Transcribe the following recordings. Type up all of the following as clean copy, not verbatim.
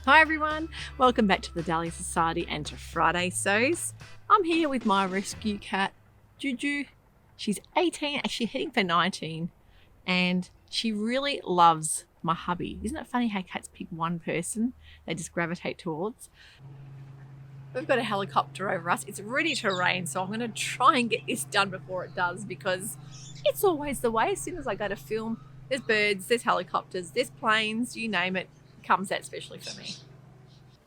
Hi everyone, welcome back to the Dahlia Society and to Friday Sews. I'm here with my rescue cat, Juju. She's 18, actually heading for 19, and she really loves my hubby. Isn't it funny how cats pick one person they just gravitate towards? We've got a helicopter over us. It's ready to rain, so I'm going to try and get this done before it does because it's always the way. As soon as I go to film, there's birds, there's helicopters, there's planes, you name it, comes out especially for me.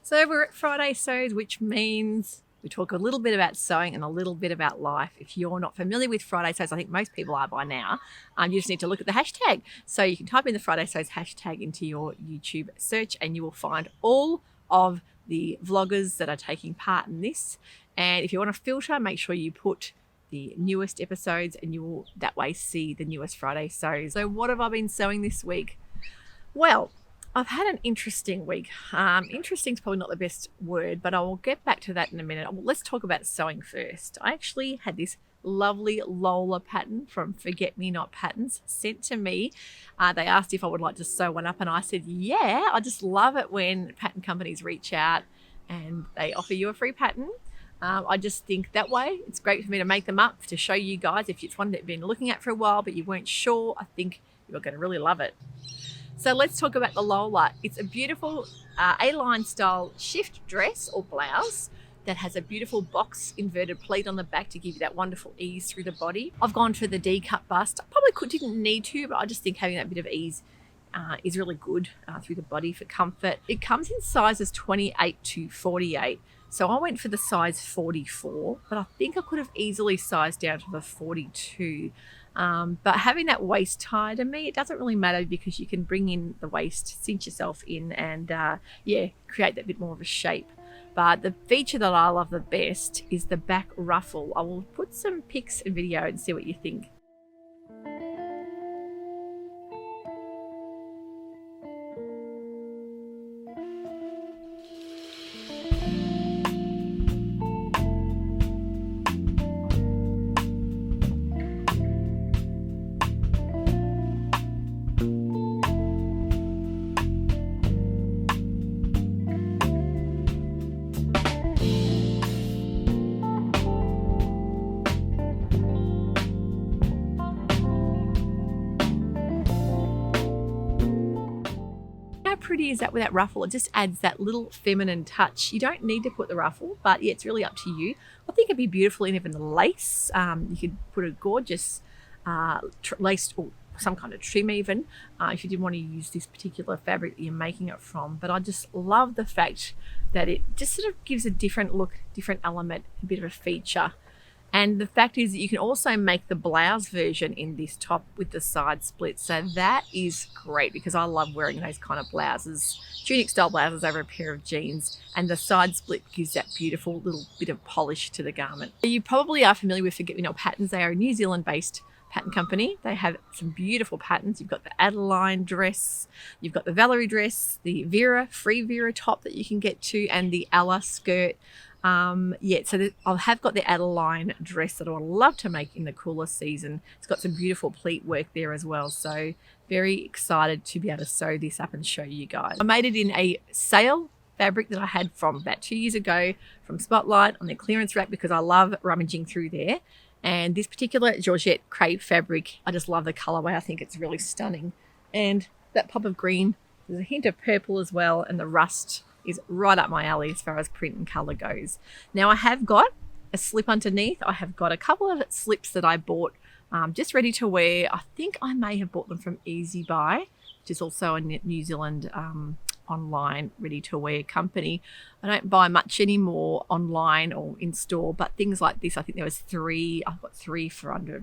So we're at Friday Sews, which means we talk a little bit about sewing and a little bit about life. If you're not familiar with Friday Sews, I think most people are by now, you just need to look at the hashtag. So you can type in the Friday Sews hashtag into your YouTube search and you will find all of the vloggers that are taking part in this. And if you want to filter, make sure you put the newest episodes and you will that way see the newest Friday Sews. So what have I been sewing this week? Well, I've had an interesting week. Interesting is probably not the best word, but I will get back to that in a minute. Let's talk about sewing first. I actually had this lovely Lola pattern from Forget Me Not Patterns sent to me. They asked if I would like to sew one up, and I said, yeah. I just love it when pattern companies reach out and they offer you a free pattern. I just think that way it's great for me to make them up to show you guys. If it's one that you've been looking at for a while but you weren't sure, I think you're going to really love it. So let's talk about the Lola. It's a beautiful A-line style shift dress or blouse that has a beautiful box inverted pleat on the back to give you that wonderful ease through the body. I've gone for the D-cut bust. I probably didn't need to, but I just think having that bit of ease is really good through the body for comfort. It comes in sizes 28 to 48. So I went for the size 44, but I think I could have easily sized down to the 42. But having that waist tie, to me, it doesn't really matter because you can bring in the waist, cinch yourself in and create that bit more of a shape. But the feature that I love the best is the back ruffle. I will put some pics and video and see what you think. Pretty is that with that ruffle? It just adds that little feminine touch. You don't need to put the ruffle, but yeah, it's really up to you. I think it'd be beautiful in even the lace. You could put a gorgeous lace or some kind of trim even if you didn't want to use this particular fabric that you're making it from. But I just love the fact that it just sort of gives a different look, different element, a bit of a feature. And the fact is that you can also make the blouse version in this top with the side split. So that is great because I love wearing those kind of blouses, tunic style blouses over a pair of jeans. And the side split gives that beautiful little bit of polish to the garment. You probably are familiar with Forget Me Not Patterns. They are a New Zealand based pattern company. They have some beautiful patterns. You've got the Adeline dress, you've got the Valerie dress, the Vera, free Vera top that you can get to, and the Ella skirt. So I have got the Adeline dress that I would love to make in the cooler season. It's got some beautiful pleat work there as well. So very excited to be able to sew this up and show you guys. I made it in a sale fabric that I had from about 2 years ago from Spotlight on their clearance rack because I love rummaging through there. And this particular Georgette crepe fabric, I just love the colorway. I think it's really stunning. And that pop of green, there's a hint of purple as well, and the rust is right up my alley as far as print and color goes. Now I have got a slip underneath. I have got a couple of slips that I bought just ready to wear. I think I may have bought them from Easy Buy, which is also a New Zealand online ready to wear company. I don't buy much anymore online or in store, but things like this, I think there was three. I've got three for under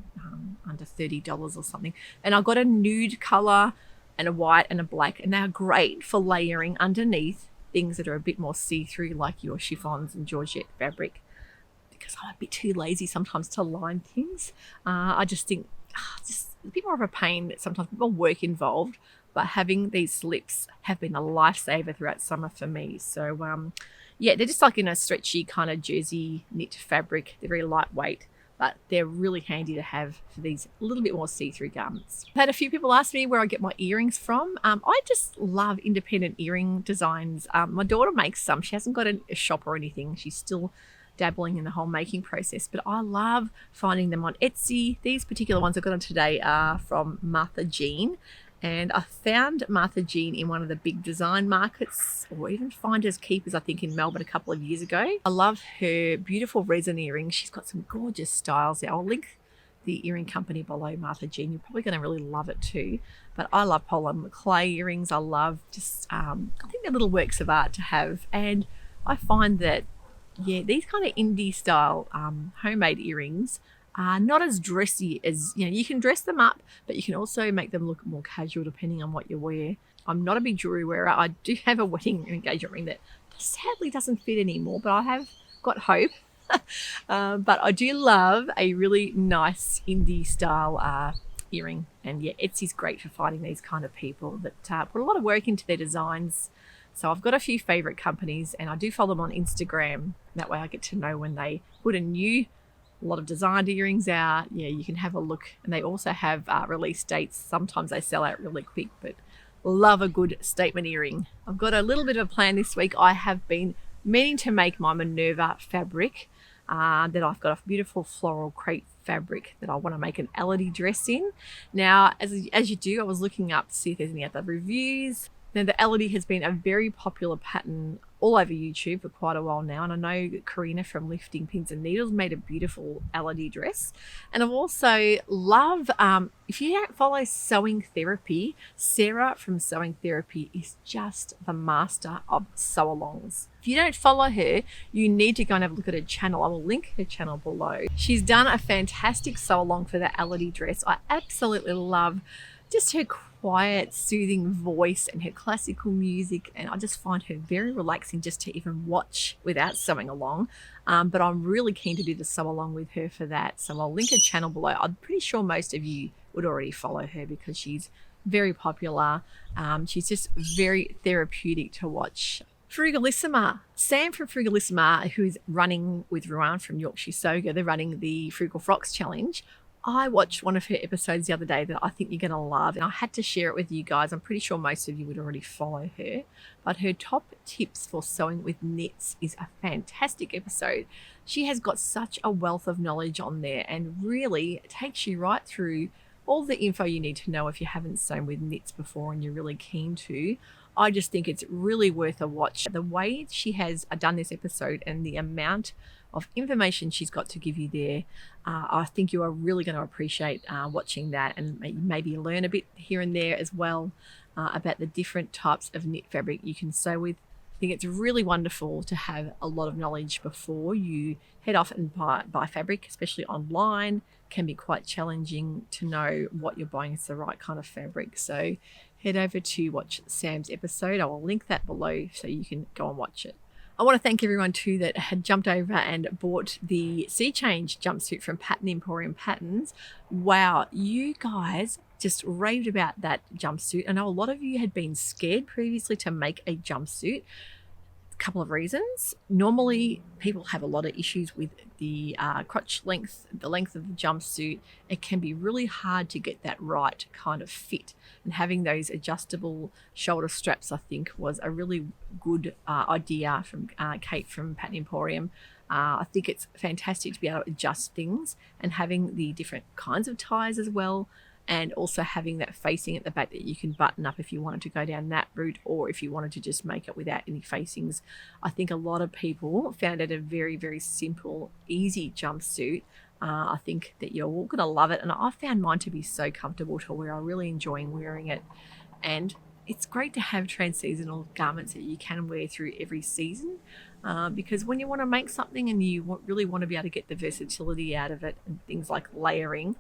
$30 or something. And I've got a nude color and a white and a black, and they're great for layering underneath things that are a bit more see-through like your chiffons and Georgette fabric, because I'm a bit too lazy sometimes to line things. I just think just a bit more of a pain, sometimes a bit more work involved, but having these slips have been a lifesaver throughout summer for me. So they're just like in a stretchy kind of jersey knit fabric. They're very lightweight. but they're really handy to have for these a little bit more see-through garments. I've had a few people ask me where I get my earrings from. I just love independent earring designs. My daughter makes some. She hasn't got a shop or anything. She's still dabbling in the whole making process, but I love finding them on Etsy. These particular ones I've got on today are from Martha Jean, and I found Martha Jean in one of the big design markets, or even Finders Keepers, I think, in Melbourne a couple of years ago. I love her beautiful resin earrings. She's got some gorgeous styles there. I'll link the earring company below, Martha Jean. You're probably going to really love it too. But I love Poland clay earrings. I love just, I think they're little works of art to have. And I find that these kind of indie style homemade earrings are not as dressy as, you can dress them up, but you can also make them look more casual depending on what you wear. I'm not a big jewelry wearer. I do have a wedding engagement ring that sadly doesn't fit anymore, but I have got hope. But I do love a really nice indie style earring. And Etsy's great for finding these kind of people that put a lot of work into their designs. So I've got a few favorite companies, and I do follow them on Instagram. That way I get to know when they put a lot of designed earrings out. You can have a look. And they also have release dates. Sometimes they sell out really quick, but love a good statement earring. I've got a little bit of a plan this week. I have been meaning to make my Minerva fabric. That I've got a beautiful floral crepe fabric that I want to make an Elodie dress in. Now, as you do, I was looking up to see if there's any other reviews. Now, the Elodie has been a very popular pattern all over YouTube for quite a while now, and I know that Karina from Lifting Pins and Needles made a beautiful Elodie dress. And I've also love, if you don't follow Sewing Therapy, Sarah from Sewing Therapy is just the master of sew-alongs. If you don't follow her, you need to go and have a look at her channel. I will link her channel below. She's done a fantastic sew-along for the Elodie dress. I absolutely love just her quiet, soothing voice and her classical music, and I just find her very relaxing just to even watch without sewing along. But I'm really keen to do the sew along with her for that, so I'll link her channel below. I'm pretty sure most of you would already follow her because she's very popular. She's just very therapeutic to watch. Frugalissima, Sam from Frugalissima, who's running with Ruan from Yorkshire Soga, they're running the Frugal Frocks Challenge. I watched one of her episodes the other day that I think you're going to love, and I had to share it with you guys. I'm pretty sure most of you would already follow her, but her top tips for sewing with knits is a fantastic episode. She has got such a wealth of knowledge on there and really takes you right through all the info you need to know if you haven't sewn with knits before and you're really keen to. I just think it's really worth a watch. The way she has done this episode and the amount of information she's got to give you there, I think you are really going to appreciate watching that, and maybe learn a bit here and there as well about the different types of knit fabric you can sew with. I think it's really wonderful to have a lot of knowledge before you head off and buy fabric, especially online. It can be quite challenging to know what you're buying is the right kind of fabric. So head over to watch Sam's episode. I will link that below so you can go and watch it. I want to thank everyone too that had jumped over and bought the Sea Change jumpsuit from Pattern Emporium Patterns. Wow, you guys just raved about that jumpsuit. I know a lot of you had been scared previously to make a jumpsuit. A couple of reasons. Normally, people have a lot of issues with the crotch length, the length of the jumpsuit. It can be really hard to get that right kind of fit. And having those adjustable shoulder straps, I think, was a really good idea from Kate from Pattern Emporium. I think it's fantastic to be able to adjust things, and having the different kinds of ties as well, and also having that facing at the back that you can button up if you wanted to go down that route, or if you wanted to just make it without any facings. I think a lot of people found it a very, very simple, easy jumpsuit. I think that you're all going to love it, and I found mine to be so comfortable to wear. I really enjoy wearing it, and it's great to have trans-seasonal garments that you can wear through every season, because when you want to make something and you really want to be able to get the versatility out of it and things like layering,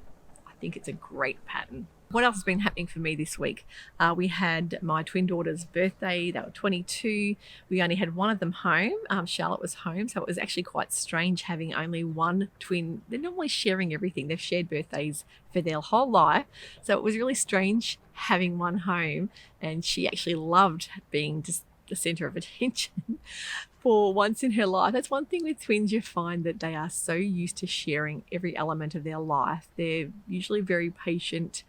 I think it's a great pattern. What else has been happening for me this week? We had my twin daughter's birthday. They were 22. We only had one of them home. Charlotte was home, so it was actually quite strange having only one twin. They're normally sharing everything. They've shared birthdays for their whole life, so it was really strange having one home, and she actually loved being just the center of attention. for once in her life. That's one thing with twins, you find that they are so used to sharing every element of their life. They're usually very patient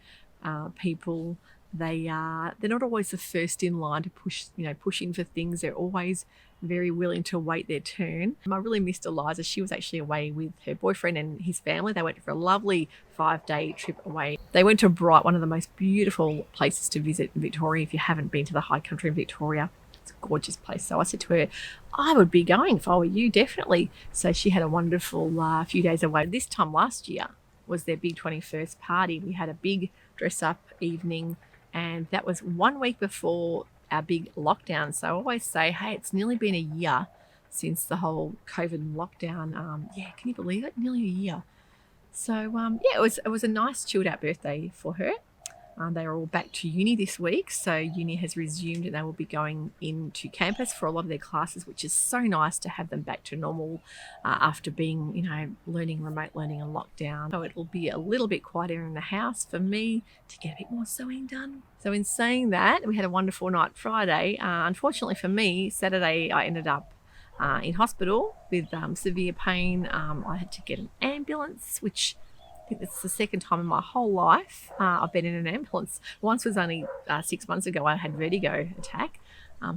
people. They're not always the first in line to push in for things. They're always very willing to wait their turn. I really missed Eliza. She was actually away with her boyfriend and his family. They went for a lovely 5-day trip away. They went to Bright, one of the most beautiful places to visit in Victoria. If you haven't been to the high country in Victoria, it's a gorgeous place. So I said to her, I would be going if I were you, definitely. So she had a wonderful few days away. This time last year was their big 21st party. We had a big dress up evening, and that was 1 week before our big lockdown. So I always say, hey, it's nearly been a year since the whole COVID lockdown. Can you believe it? Nearly a year. So it was a nice chilled out birthday for her. They are all back to uni this week, so uni has resumed and they will be going into campus for a lot of their classes, which is so nice to have them back to normal after being, remote learning and lockdown. So it'll be a little bit quieter in the house for me to get a bit more sewing done. So in saying that, we had a wonderful night Friday. Unfortunately for me, Saturday I ended up in hospital with severe pain. I had to get an ambulance, which I think it's the second time in my whole life I've been in an ambulance. Once was only 6 months ago. I had vertigo attack.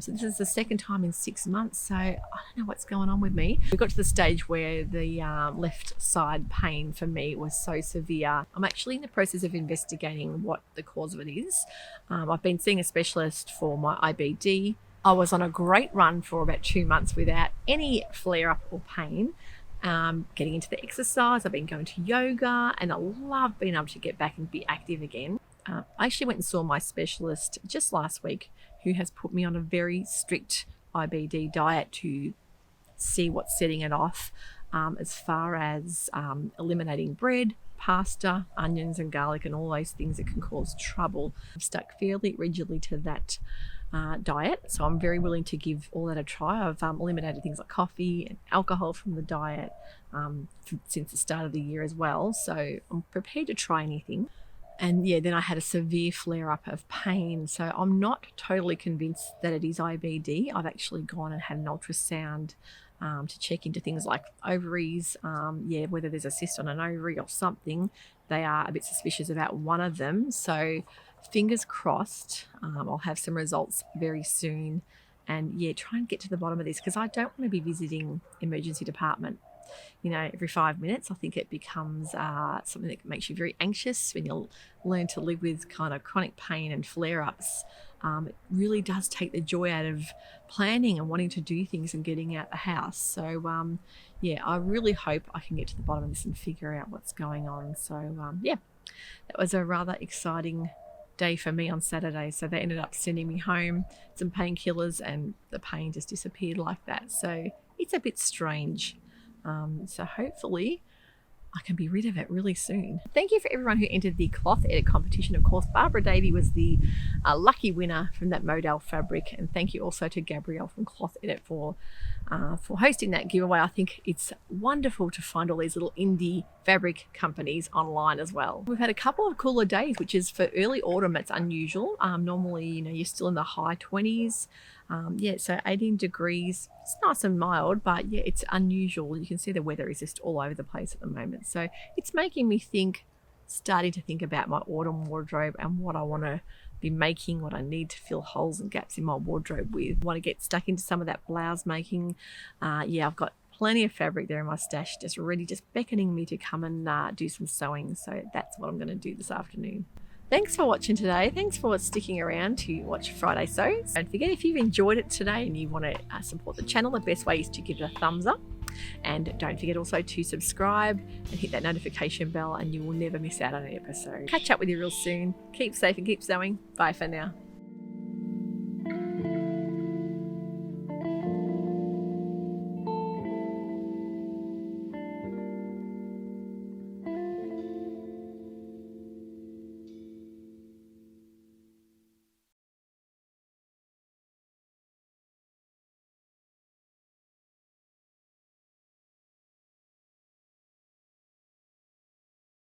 So this is the second time in 6 months. So I don't know what's going on with me. We got to the stage where the left side pain for me was so severe. I'm actually in the process of investigating what the cause of it is. I've been seeing a specialist for my IBD. I was on a great run for about 2 months without any flare-up or pain. Getting into the exercise, I've been going to yoga, and I love being able to get back and be active again. I actually went and saw my specialist just last week, who has put me on a very strict IBD diet to see what's setting it off, as far as eliminating bread, pasta, onions and garlic and all those things that can cause trouble. I've stuck fairly rigidly to that diet, so I'm very willing to give all that a try. I've eliminated things like coffee and alcohol from the diet since the start of the year as well, so I'm prepared to try anything. And then I had a severe flare-up of pain, so I'm not totally convinced that it is IBD. I've actually gone and had an ultrasound to check into things like ovaries, whether there's a cyst on an ovary or something. They are a bit suspicious about one of them, so fingers crossed. I'll have some results very soon, and try and get to the bottom of this, because I don't want to be visiting emergency department every 5 minutes. I think it becomes something that makes you very anxious when you learn to live with kind of chronic pain and flare-ups. It really does take the joy out of planning and wanting to do things and getting out the house. So I really hope I can get to the bottom of this and figure out what's going on. So that was a rather exciting day for me on Saturday. So they ended up sending me home some painkillers, and the pain just disappeared like that. So it's a bit strange. So hopefully I can be rid of it really soon. Thank you for everyone who entered the cloth edit competition. Of course, Barbara Davey was the lucky winner from that modal fabric, and thank you also to Gabrielle from Cloth Edit for hosting that giveaway. I think it's wonderful to find all these little indie fabric companies online as well. We've had a couple of cooler days, which is for early autumn. It's unusual. Normally, you're still in the high 20s. So 18 degrees. It's nice and mild, but it's unusual. You can see the weather is just all over the place at the moment. So it's making me starting to think about my autumn wardrobe and what I want to be making, what I need to fill holes and gaps in my wardrobe with. I want to get stuck into some of that blouse making. I've got plenty of fabric there in my stash, just beckoning me to come and do some sewing. So that's what I'm going to do this afternoon. Thanks for watching today. Thanks for sticking around to watch Friday Sews. Don't forget, if you've enjoyed it today and you want to support the channel, the best way is to give it a thumbs up. And don't forget also to subscribe and hit that notification bell, and you will never miss out on an episode. Catch up with you real soon. Keep safe and keep sewing. Bye for now.